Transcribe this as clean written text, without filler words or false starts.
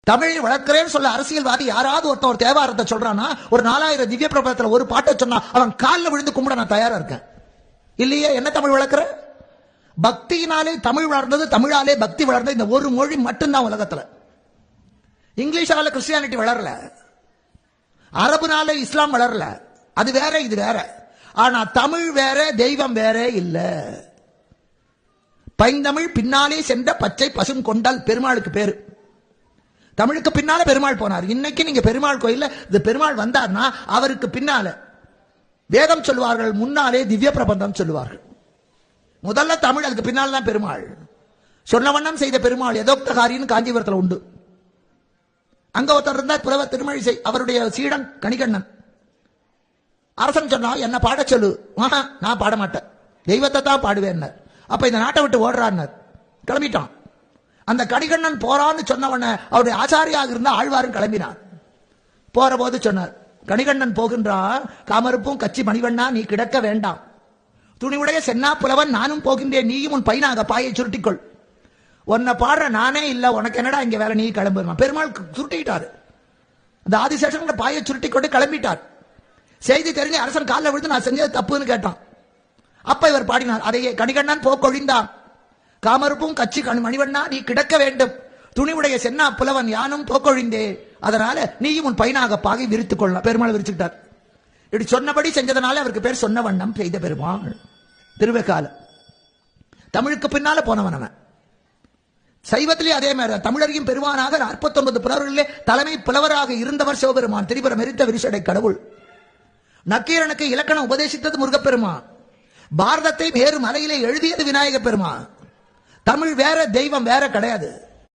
தமிழை வளர்க்கிறேன்னு சொல்ல அரசியல்வாதி யாராவது ஒருத்தன் ஒரு தேவாரத்தை சொல்றானா, ஒரு 4000 திவ்ய பிரபந்தத்துல ஒரு பாட்டை சொன்னா அவன் காலில் விழுந்து கும்பிட நான் தயாரா இருக்கேன். இல்லையே, என்ன தமிழ் வளர்க்கிற? பக்தியினாலே தமிழ் வளர்ந்தது, தமிழாலே பக்தி வளர்ந்தது. இந்த ஒரு மொழி மட்டும்தான் உலகத்துல. இங்கிலீஷால கிறிஸ்டியானிட்டி வளரல, அரபுனால இஸ்லாம் வளரல. அது வேற, இது வேற. ஆனா தமிழ் வேற, தெய்வம் வேற இல்ல. பைந்தமிழ் பின்னாலே சென்ற பச்சை பசும் கொண்டால் பெருமாளுக்கு பேரு. தமிழுக்கு பின்னால பெருமாள் போனார். இன்னைக்கு நீங்க பெருமாள் கோயில்ல இந்த பெருமாள் வந்தார்னா அவருக்கு பின்னால வேதம் சொல்லுவார்கள், முன்னாலே திவ்ய பிரபந்தம் சொல்லுவார்கள். முதல்ல தமிழ், அதுக்கு பின்னால் தான் பெருமாள். சொன்ன வண்ணம் செய்த பெருமாள் யதோக்தகாரின்னு காஞ்சிபுரத்தில் உண்டு. அங்க ஒருத்தர் இருந்தார், புலவர் திருமழிசை, அவருடைய சீடன் கணிகண்ணன். அரசன் சொன்னா என்ன பாட சொல்லு. நான் பாட மாட்டேன், தெய்வத்தை தான் பாடுவேன். அப்ப இந்த நாட்டை விட்டு ஓடுறான்னு கிளம்பிட்டான். அந்த கணிகண்ணன் போறான்னு சொன்னவன அவருடைய ஆச்சாரியாக இருந்தா ஆழ்வாரும் கிளம்பினார். போற போது சொன்னார், கணிகண்ணன் போகின்றான், காமருப்பும் கச்சி மணிவண்ணா நீ கிடக்க வேண்டாம், துணிவுடைய சென்னா புலவன் நானும் போகின்றேன், நீயும் உன் பையனாக பாயை சுருட்டிக்கொள். உன்னை பாடுற நானே இல்ல, உனக்கு என்னடா இங்க வேற, நீ கிளம்புமா. பெருமாள் சுருட்டிட்டாரு. அந்த ஆதிசேஷன் பாயை சுருட்டி கொண்டு கிளம்பிட்டார். செய்தி தெரிஞ்சு அரசன் காலில் விழுந்து நான் செஞ்சது தப்புன்னு கேட்டான். அப்ப இவர் பாடினார், அதையே கணிகண்ணன் போக்கொழிந்தான், காமருப்பும் கச்சி மணிவண்ணா நீ கிடக்க வேண்டும், துணிவுடைய சென்னா புலவன் யானும் போக்கொழிந்தே, அதனால நீயும் உன் பையனாக பாகை விரித்துக் கொள்ளலாம். பெருமாள் விரிச்சுக்கிட்டார். இப்படி சொன்னபடி செஞ்சதனால அவருக்கு பேர் சொன்ன வண்ணம் செய்த பெருமாள். திருவேக்கால தமிழுக்கு பின்னால போனவன் அவன். சைவத்திலே அதே மாதிரி தமிழரையும் பெருமானாக 49 புலவர்களிலே தலைமை புலவராக இருந்தவர் சிவபெருமான். திரிபுரம் எரித்த விரிசடை கடவுள். நக்கீரனுக்கு இலக்கணம் உபதேசித்தது முருகப்பெருமான். பாரதத்தை வேறு மலையிலே எழுதியது விநாயக பெருமான். தமிழ் வேற, தெய்வம் வேற கிடையாது.